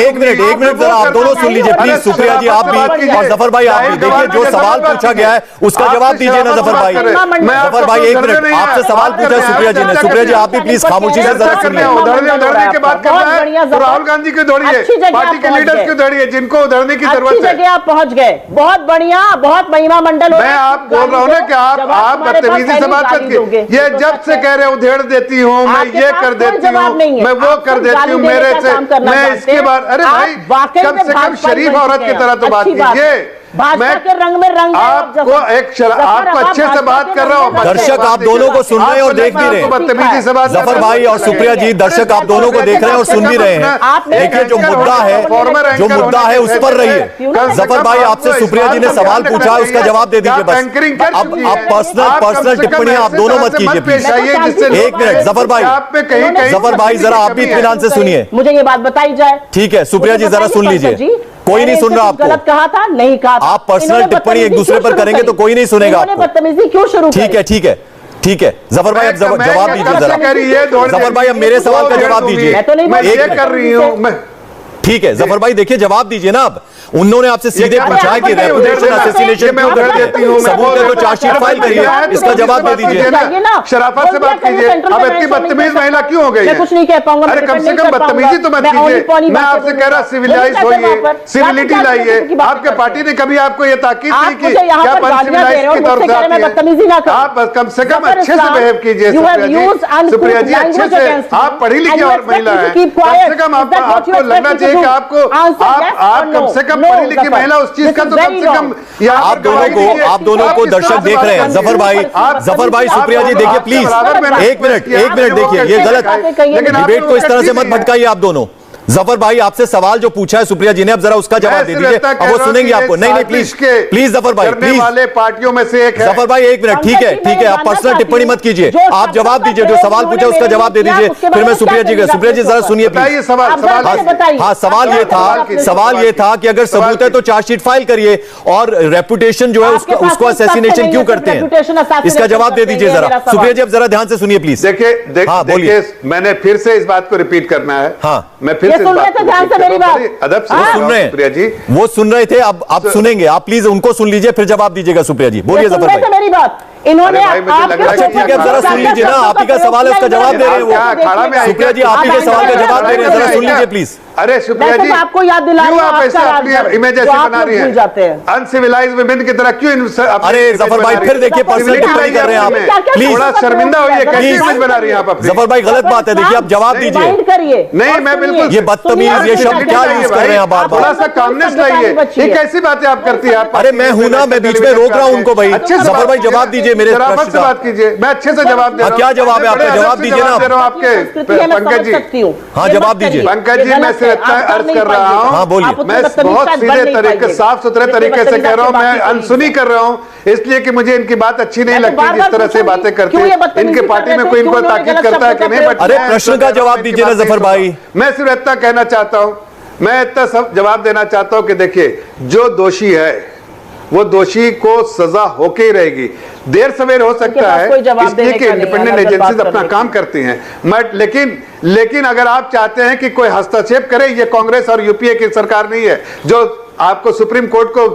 एक मिनट जरा आप दोनों सुन लीजिए प्लीज। सुप्रिया जी आप भी और जफर भाई आप भी। देखिए जो सवाल पूछा गया है उसका जवाब दीजिए ना जफर भाई। जफर भाई एक मिनट, आपसे सवाल पूछा सुप्रिया जी ने। सुप्रिया जी आप भी प्लीज खामोशी से जरा सुनिए। उधरने के बात करना है तो राहुल गांधी की दौड़िए, पार्टी के लीडर्स की दौड़िए जिनको उधरने की जरूरत है। आप पहुंच गए, बहुत बढ़िया, बहुत महिमा मंडल। मैं आप बोल रहा हूँ ना कि आप बदतमीजी से बात करके ये जब से कह रहे उधेड़ देती हूँ, मैं ये कर देती हूँ, मैं वो कर देती हूँ, मेरे से मैं इसके बाद। अरे भाई कम से कम शरीफ औरत की तरह तो बात कीजिए। भाजपा के रंग में रंग आपको आपको अच्छे से बात कर रहा हूँ। दर्शक आप दोनों को सुन रहे हैं और देख भी रहे हैं। बदतमीजी से बात जफर भाई और सुप्रिया जी, दर्शक आप दोनों को देख रहे हैं और सुन भी रहे हैं। देखिए जो मुद्दा है उस पर रहिए। जफर भाई आपसे सुप्रिया जी ने सवाल पूछा, उसका जवाब दे दीजिए बस। अब पर्सनल टिप्पणियां आप दोनों मत कीजिए प्लीज। एक मिनट जफर भाई जरा आप भी इत्मीनान से सुनिए। मुझे ये बात बताई जाए। ठीक है सुप्रिया जी जरा सुन लीजिए। कोई नहीं सुन रहा आपको। गलत कहा था, नहीं कहा था। आप पर्सनल टिप्पणी एक दूसरे पर करेंगे तो कोई नहीं सुनेगा आपको। बदतमीजी क्यों शुरू? ठीक है जफर भाई अब जवाब दीजिए जरा। जफर भाई अब मेरे सवाल का जवाब दीजिए। मैं ये कर रही हूँ। ठीक है जफर भाई देखिए जवाब दीजिए ना। अब उन्होंने आपसे सीधे पूछा है कि रेपुटेशन असैसिनेशन क्यों करते हैं, सबूत है तो चार्जशीट फाइल करिए, इसका जवाब दे दीजिए। शराफत से बात कीजिए। अब इतनी बदतमीज महिला क्यों हो गई है? कुछ नहीं कह पाऊंगा। अरे कम से कम बदतमीजी तो मत कीजिए। मैं आपसे कह रहा सिविलाइज होइए, सिविलिटी लाइए। आपके पार्टी ने कभी आपको ये ताकीद नहीं की कि आप अनसिविलाइज के तौर पे आप कम से कम अच्छे से बिहेव कीजिए। सुप्रिया जी अच्छे से, आप पढ़ी लिखी और महिला है, कम से कम आपको लगना चाहिए कि आपको आप कम से कम पढ़ी लिखी महिला उस चीज का तो कम से कम आप दोनों को दर्शक देख रहे हैं। जफर भाई सुप्रिया जी देखिए प्लीज एक मिनट देखिए ये गलत डिबेट को इस तरह से मत भटकाइए आप दोनों। जफर भाई आपसे सवाल जो पूछा है सुप्रिया जी ने, अब जरा उसका जवाब दे दीजिए, अब वो सुनेंगे आपको। नहीं नहीं प्लीज प्लीज जफर भाई प्लीज, वाले पार्टियों में से एक है। जफर भाई एक मिनट, ठीक है आप पर्सनल टिप्पणी मत कीजिए, आप जवाब दीजिए, जो सवाल पूछा उसका जवाब दे दीजिए, फिर मैं सुप्रिया जी जरा सुनिए प्लीज। हाँ सवाल ये था कि अगर सबूत है तो चार्जशीट फाइल करिए, और रेपुटेशन जो है उसको असैसिनेशन क्यों करते हैं, इसका जवाब दे दीजिए जरा। सुप्रिया जी अब जरा ध्यान से सुनिए प्लीज। देखिए मैंने फिर से इस बात को रिपीट करना है। हाँ मैं फिर से अदब से सुन रहे हैं सुप्रिया जी, वो सुन रहे थे, अब आप सुनेंगे, आप प्लीज उनको सुन लीजिए फिर जवाब दीजिएगा। सुप्रिया जी बोलिए जफर भाई। मेरी बात इन्होंने अच्छा ठीक है, जरा सुन लीजिए ना, आप ही का सवाल है, उसका जवाब दे रहे हैं वो। सुप्रिया जी आप ही के सवाल का जवाब दे रहे हैं, जरा सुन लीजिए प्लीज। अरे सुप्रिया जी आपको याद दिला क्यों आप ऐसे अपनी इमेज ऐसे बना रही हैं, अनसिविलाइज्ड वुमेन की तरह क्यों? अरे जफर भाई फिर देखिए पर्सनल टिप्पणी कर रहे हैं आप, प्लीज थोड़ा शर्मिंदा होइए, कैसी इमेज बना रही हैं आप अपनी? जफर भाई गलत बात है, देखिए आप जवाब दीजिए। नहीं मैं बिल्कुल, ये बदतमीज ये शब्द क्या यूज कर रहे हैं बार थोड़ा बार? सा कामनेस लाइए, ये कैसी बातें आप करती हैं आप? अरे मैं हूं ना, मैं बीच में रोक रहा हूं उनको भाई। अच्छे से जफर भाई जवाब दीजिए मेरे शराफत से बात कीजिए, मैं अच्छे से जवाब दे रहा हूं। क्या जवाब है आपका? जवाब दीजिए ना आपके पंकज जी। हाँ जवाब दीजिए। पंकज जी मैं सिर्फ इतना अर्ज कर रहा हूं, हाँ बोलिए। मैं बहुत सीधे तरीके, साफ सुथरे तरीके से कह रहा हूं, मैं अनसुनी कर रहा हूं इसलिए कि मुझे इनकी बात अच्छी नहीं लगती, जिस तरह से बातें करते हैं। इनके पार्टी में कोई इनको ताकीद करता है कि नहीं? अरे प्रश्न का जवाब दीजिए ना जफर भाई। मैं सिर्फ इतना कहना चाहता हूं, मैं इतना सब जवाब देना चाहता हूं कि देखिए जो दोषी है वो दोषी को सजा होके ही रहेगी। देर सवेर हो सकता है इसलिए कि इंडिपेंडेंट एजेंसीज अपना काम करती हैं, लेकिन अगर आप चाहते हैं कि कोई हस्तक्षेप करे, ये कांग्रेस और यूपीए की सरकार नहीं है जो आपको सुप्रीम कोर्ट को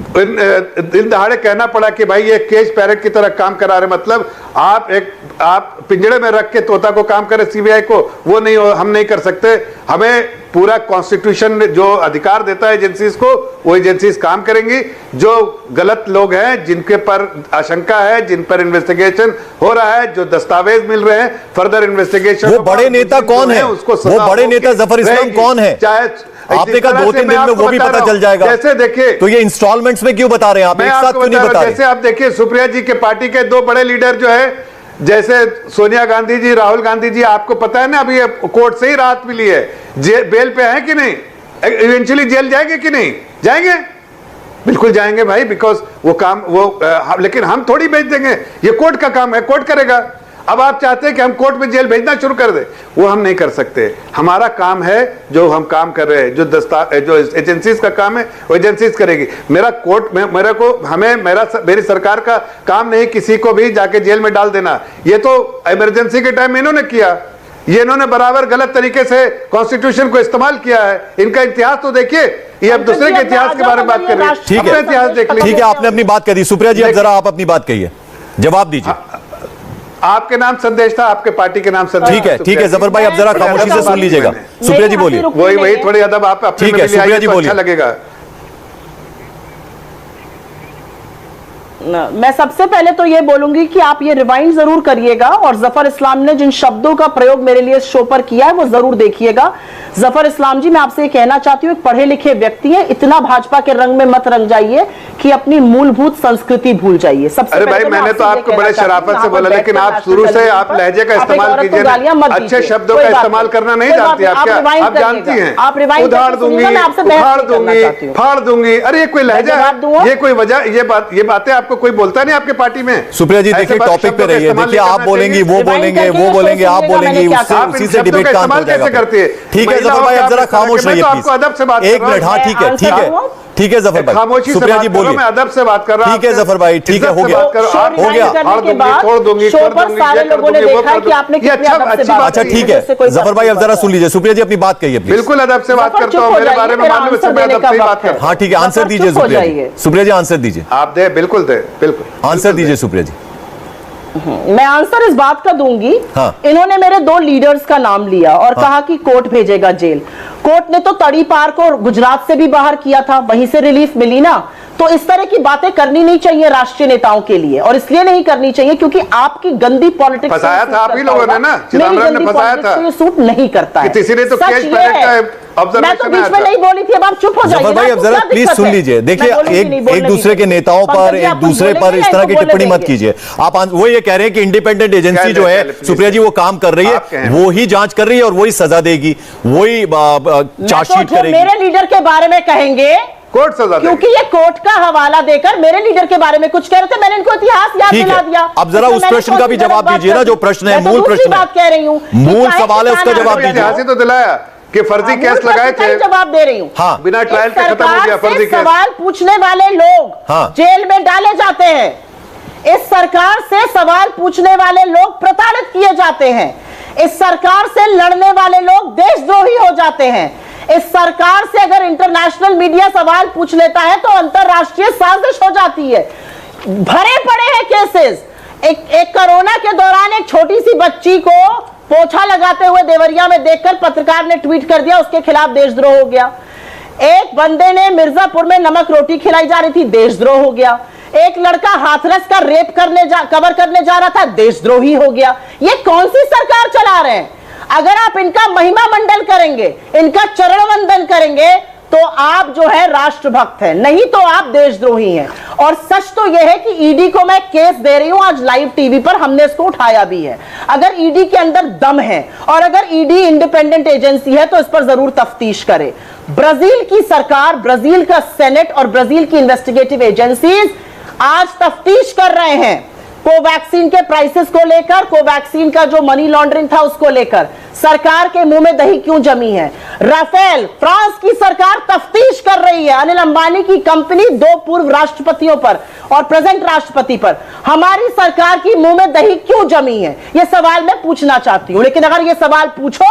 दिल दहाड़े कहना पड़ा कि भाई ये केज पैरेट की तरह काम करा रहे। मतलब आप पिंजड़े में रख के तोता को काम करे सीबीआई को, वो नहीं, हम नहीं कर सकते। हमें पूरा कॉन्स्टिट्यूशन जो अधिकार देता है एजेंसीज को, वो एजेंसीज काम करेंगी। जो गलत लोग हैं, जिनके पर आशंका है, जिन पर इन्वेस्टिगेशन हो रहा है, जो दस्तावेज मिल रहे हैं फर्दर इन्वेस्टिगेशन, वो बड़े नेता कौन है? वो बड़े नेता जफर इस्लाम कौन है? चाहे आपने कहा 2-3 दिन में वो भी पता चल जाएगा। जैसे देखिए, तो ये इंस्टॉलमेंट्स में क्यों बता रहे हैं आप, एक साथ क्यों नहीं बता रहे? जैसे आप देखिए सुप्रिया जी के पार्टी के दो बड़े लीडर जो है, जैसे सोनिया गांधी जी, राहुल गांधी जी, आपको पता है ना अभी कोर्ट से ही राहत मिली है, बेल पे है कि नहीं? इवेंचुअली जेल जाएंगे कि नहीं जाएंगे? बिल्कुल जाएंगे भाई, बिकॉज वो काम लेकिन हम थोड़ी भेज देंगे, ये कोर्ट का काम है, कोर्ट करेगा। अब आप चाहते हैं कि हम कोर्ट में जेल भेजना शुरू कर दे, वो हम नहीं कर सकते। हमारा काम है जो हम काम कर रहे हैं, जो एजेंसीज का काम है वो एजेंसीज करेगी। मेरा कोर्ट में मेरी सरकार का काम नहीं किसी को भी जाके जेल में डाल देना। ये तो इमरजेंसी के टाइम में इन्होंने किया, ये इन्होंने बराबर गलत तरीके से कॉन्स्टिट्यूशन को इस्तेमाल किया है। इनका इतिहास तो देखिए, ये अब दूसरे के इतिहास के बारे में बात कर रहे हैं। ठीक है, इतिहास देख लीजिए। ठीक है, आपने अपनी बात कही। सुप्रिया जी अब जरा आप अपनी बात कहिए, जवाब दीजिए। आपके नाम संदेश था, आपके पार्टी के नाम संदेश। ठीक है जफर भाई अब जरा खामोशी से सुन लीजिएगा। सुप्रिया जी बोलिए। वही थोड़ी अदब आप अपने में ले आइए तो अच्छा लगेगा। मैं सबसे पहले तो ये बोलूंगी कि आप ये रिवाइंड जरूर करिएगा, और जफर इस्लाम ने जिन शब्दों का प्रयोग मेरे लिए शो पर किया है वो जरूर देखिएगा। जफर इस्लाम जी, मैं आपसे ये कहना चाहती हूँ, एक पढ़े लिखे व्यक्ति हैं, इतना भाजपा के रंग में मत रंग जाइए कि अपनी मूलभूत संस्कृति भूल जाइए। सबसे अरे भाई मैंने तो आपको बड़े शराफत से बोला, लेकिन आप शुरू से आप लहजे का इस्तेमाल कीजिए, अच्छे शब्दों का इस्तेमाल करना नहीं जानती आप। क्या आप जानती हैं? आप रिवाइंड उधार दूंगी, फाड़ दूंगी। अरे ये कोई लहजा है? ये कोई वजह? ये बातें आपको कोई बोलता नहीं आपके पार्टी में? सुप्रिया जी देखिए टॉपिक पे रहिए, देखिए आप बोलेंगी, वो बोलेंगे, वो बोलेंगे, आप बोलेंगी, उसी से डिबेट काम हो जाएगा। ठीक है जफर भाई अब जरा खामोश रहिए प्लीज, एक मिनट। हाँ ठीक है ठीक है जफर भाई, सुप्रिया जी बोलिए। मैं अदब से बात कर रहा हूं। ठीक है जफर भाई, ठीक है, हो गया। छोड़ दूंगी, सारे लोगों ने देखा कि आपने कितनी अदब से बात। अच्छा ठीक है जफर भाई अब जरा सुन लीजिए। सुप्रिया जी अपनी बात कहिए प्लीज। बिल्कुल अदब से बात करता हूं, मेरे बारे में मालूम है, मैं अदब से बात करता हूं। हाँ ठीक है, आंसर दीजिए सुप्रिया जी। सुप्रिया जी आंसर दीजिए। आप दे, बिल्कुल आंसर दीजिए सुप्रिया जी। मैं आंसर इस बात का दूंगी। हाँ। इन्होंने मेरे 2 लीडर्स का नाम लिया और कहा कि कोर्ट भेजेगा जेल। कोर्ट ने तो तड़ी पार को गुजरात से भी बाहर किया था, वहीं से रिलीफ मिली ना। तो इस तरह की बातें करनी नहीं चाहिए राष्ट्रीय नेताओं के लिए, और इसलिए नहीं करनी चाहिए क्योंकि आपकी गंदी पॉलिटिक्स फंसाया था आप ही लोगों ने ना, चिदंबरम ने फंसाया था, ये सूट नहीं करता है। किसी ने तो केस पैरेड का मैं तो बीच में नहीं बोली थी, अब आप चुप हो जाइए। जफर भाई अब जरा प्लीज सुन लीजिए, देखिए एक दूसरे के नेताओं पर, एक दूसरे पर इस तरह की टिप्पणी मत कीजिए। आप वो ये कह रहे हैं कि इंडिपेंडेंट एजेंसी जो है सुप्रिया जी वो काम कर रही है, वो ही जांच कर रही है और वही सजा देगी, वही चार्जशीट करेगी। मेरे लीडर के बारे में कहेंगे कोर्ट सजा, क्योंकि ये कोर्ट का हवाला देकर मेरे लीडर के बारे में कुछ कह रहे थे, मैंने इनको इतिहास याद दिला दिया। अब जरा उस प्रश्न का भी जवाब दीजिए ना, जो प्रश्न है, मूल प्रश्न बात कह रही हूँ, मूल सवाल है, उसका जवाब दीजिए। इतिहास ही तो दिलाया कि फर्जी केस लगाए थे, जवाब दे रही हूँ। हाँ, बिना ट्रायल के खत्म हो गया फर्जी केस। सवाल पूछने वाले लोग हाँ, जेल में डाले जाते हैं। इस सरकार से सवाल पूछने वाले लोग प्रताड़ित किए जाते हैं। इस सरकार से लड़ने वाले लोग देशद्रोही हो जाते हैं। इस सरकार से अगर इंटरनेशनल मीडिया सवाल पूछ लेता है तो अंतरराष्ट्रीय साजिश हो जाती है। भरे पड़े हैं केसेस। एक कोरोना के दौरान एक छोटी सी बच्ची को पोछा लगाते हुए देवरिया में देखकर पत्रकार ने ट्वीट कर दिया, उसके खिलाफ देशद्रोह हो गया। एक बंदे ने मिर्जापुर में नमक रोटी खिलाई जा रही थी, देशद्रोह हो गया। एक लड़का हाथरस का रेप कवर करने जा रहा था, देशद्रोही हो गया। ये कौन सी सरकार चला रहे हैं? अगर आप इनका महिमा मंडल करेंगे, इनका चरण वंदन करेंगे, तो आप जो है राष्ट्रभक्त हैं, नहीं तो आप देशद्रोही हैं। और सच तो यह है कि ईडी को मैं केस दे रही हूं आज लाइव टीवी पर, हमने इसको उठाया भी है। अगर ईडी के अंदर दम है और अगर ईडी इंडिपेंडेंट एजेंसी है तो इस पर जरूर तफ्तीश करे। ब्राजील की सरकार, ब्राजील का सेनेट और ब्राजील की इन्वेस्टिगेटिव एजेंसीज आज तफ्तीश कर रहे हैं कोवैक्सीन के प्राइसेस को लेकर, कोवैक्सीन का जो मनी लॉन्ड्रिंग था उसको लेकर। सरकार के मुंह में दही क्यों जमी है? राफेल, फ्रांस की सरकार तफ्तीश कर रही है अनिल अंबानी की कंपनी, 2 पूर्व राष्ट्रपतियों पर और प्रेजेंट राष्ट्रपति पर। हमारी सरकार की मुंह में दही क्यों जमी है, यह सवाल मैं पूछना चाहती हूं। लेकिन अगर यह सवाल पूछो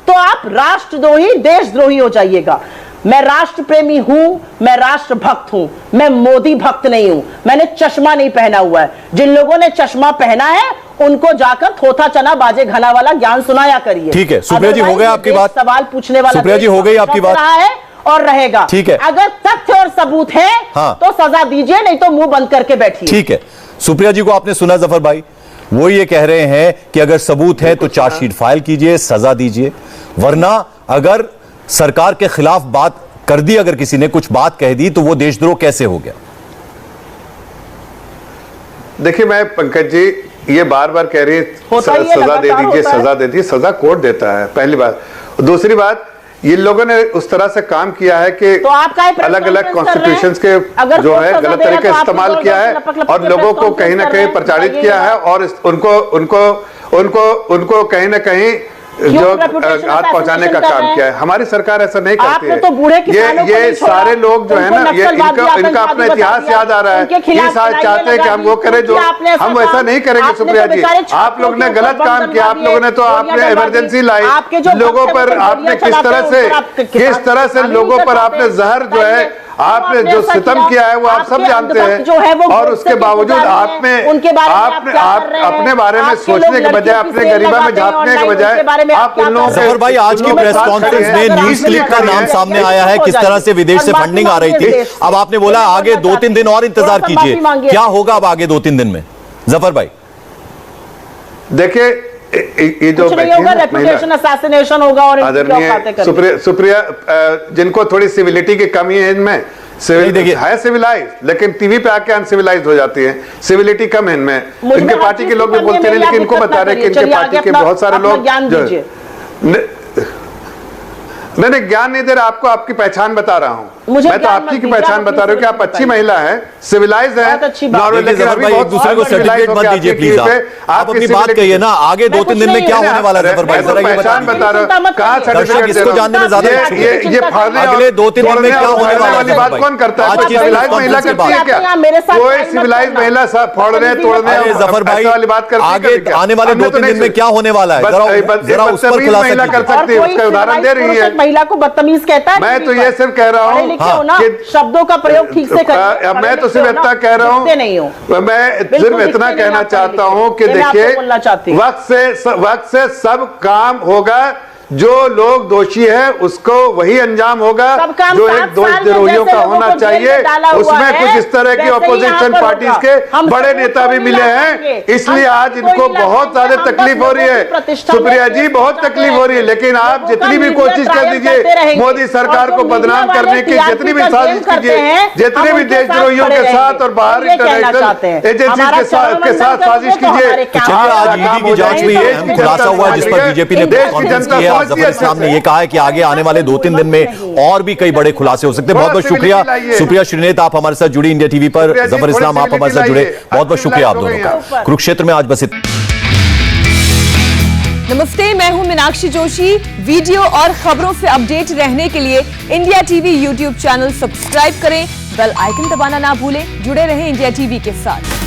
तो आप राष्ट्रद्रोही, देशद्रोही हो जाइएगा। मैं राष्ट्र प्रेमी हूं, मैं राष्ट्र भक्त हूं, मैं मोदी भक्त नहीं हूं। मैंने चश्मा नहीं पहना हुआ है। जिन लोगों ने चश्मा पहना है उनको जाकर थोथा चना बाजे घना वाला ज्ञान सुनाया करिए। ठीक है सुप्रिया जी, हो गया आपकी बात। सवाल पूछने वाला सुप्रिया जी, हो गई आपकी बात। रहा है और रहेगा। ठीक है, अगर तथ्य और सबूत है तो सजा दीजिए, नहीं तो मुंह बंद करके बैठिए। ठीक है, सुप्रिया जी को आपने सुना जफर भाई, वो ये कह रहे हैं कि अगर सबूत है तो चार्जशीट फाइल कीजिए, सजा दीजिए, वरना अगर सरकार के खिलाफ बात कर दी, अगर किसी ने कुछ बात कह दी तो वो देशद्रोह कैसे हो गया? देखिए मैं पंकज जी ये बार बार कह रही है सजा दे दीजिए, सजा दे दीजिए, सजा कोर्ट देता है, पहली बात। दूसरी बात, ये लोगों ने उस तरह से काम किया है कि तो अलग अलग कॉन्स्टिट्यूशन के जो है गलत तरीके से इस्तेमाल किया है और लोगों को कहीं ना कहीं प्रताड़ित किया है और उनको कहीं ना कहीं जो हाथ पहुंचाने का काम किया है। हमारी सरकार ऐसा नहीं करती है। तो ये सारे लोग जो है ना, ये इनका अपना इतिहास याद आ रहा है। ये चाहते हैं कि हम वो करें जो हम वैसा नहीं करेंगे। सुप्रिया जी, आप लोग ने गलत काम किया। आप लोगों ने तो आपने इमरजेंसी लाई लोगों पर, आपने किस तरह से लोगों पर आपने जहर जो है, आपने जो सितम किया है वो आप सब जानते हैं। और उसके बावजूद आपने अपने बारे में सोचने के बजाय, अपने गरीबा में झांकने के बजाय आप उन लोगों जफर भाई, आज की प्रेस कॉन्फ्रेंस में न्यूज क्लिक का नाम सामने आया है, किस तरह से विदेश से फंडिंग आ रही थी। अब आपने बोला आगे 2-3 दिन और इंतजार कीजिए, क्या होगा अब आगे 2-3 दिन में? जफर भाई देखिए, ये जो रेपुटेशन असैसिनेशन होगा और आदरणीय सुप्रिया जिनको थोड़ी सिविलिटी की कमी है इनमें, है सिविलाइज लेकिन टीवी पे आके अनसिविलाइज हो जाती है, सिविलिटी कम है इनमें। इनके पार्टी के लोग भी बोलते हैं, लेकिन इनको बता रहे कि इनके पार्टी के बहुत सारे लोग नहीं ज्ञान नहीं दे रहा आपको, आपकी पहचान बता रहा हूं मैं, तो आपकी की पहचान बता रहा हूं कि आप अच्छी महिला हैं, सिविलाइज हैं। एक दूसरे को सर्टिफिकेट मत दीजिए प्लीज, आप अपनी बात कहिए ना। आगे 2-3 दिन में क्या होने वाला है जफर भाई, जरा ये पहचान बता रहा हूं। कहां सर्टिफिकेट इसको जानने में ज्यादा ये अगले 2-3 दिन में क्या होने वाली बात कौन करता है? सिविलाइज महिला करती है क्या? कोई सिविलाइज महिला फोड़ने तोड़ने जफर भाई वाली बात करती है? आगे आने वाले 2-3 दिन में क्या होने वाला है, जरा उस पर खुलासा महिला कर सकती है, उसका उदाहरण दे रही है। महिला को बदतमीज कहता है। मैं तो ये सिर्फ कह रहा हूँ कि शब्दों का प्रयोग ठीक से करें। मैं तो सिर्फ इतना कह रहा हूँ, मैं सिर्फ इतना कहना चाहता हूँ कि देखिए वक्त से सब काम होगा, जो लोग दोषी है उसको वही अंजाम होगा सबका जो 7 एक साल में दोषियों जैसे का लोगों होना को जेल में चाहिए। डाला हुआ उसमें है, कुछ इस तरह की वैसे ही ऑपोजिशन यहाँ पर पार्टीज होगा। के हम बड़े सबको नेता भी कोई मिले लगाएंगे। हैं, इसलिए हम आज सबको इनको कोई बहुत लगाएंगे। ज्यादा हम बस तकलीफ हो रही लोगों है। की प्रतिष्ठा सुप्रिया में जी बहुत करते तकलीफ हो रही है, लेकिन आप लोगों का जितनी भी मीडिया कोशिश कर ट्रायल दीजिए करते रहेंगे। मोदी सरकार और को जो बदनाम मीडिया करने वाले की TRP जितनी भी का साजिश गेम करते कीजिए, हैं, जितने हम भी उनके देशद्रोहियों साथ के खड़े साथ और बाहर रहेंगे। ये कहना चाहते हैं। इंटरनेशनल एजेंसीज हमारा के साथ साजिश चरमंथन कीजिए। हमारे तो चलिए आज ईडी की जांच में ये अहम खुलासा हुआ जिस पर बीजेपी ने देश की कॉन्फ्रेंस जनता की है। समझती जफर है इस्लाम ने अच्छे ये कहा है कि आगे आने वाले 2-3 दिन में और भी कई बड़े खुलासे हो सकते हैं। बहुत बहुत शुक्रिया सुप्रिया श्रीनेत, आप हमारे साथ जुड़ी इंडिया टीवी पर। जफर इस्लाम, आप हमारे साथ जुड़े, बहुत बहुत शुक्रिया आप दोनों का। कुरुक्षेत्र में आज बस नमस्ते, मैं हूं मीनाक्षी जोशी। वीडियो और खबरों से अपडेट रहने के लिए India TV YouTube channel subscribe करें, बेल आइकन दबाना ना भूलें। जुड़े रहें इंडिया टीवी के साथ।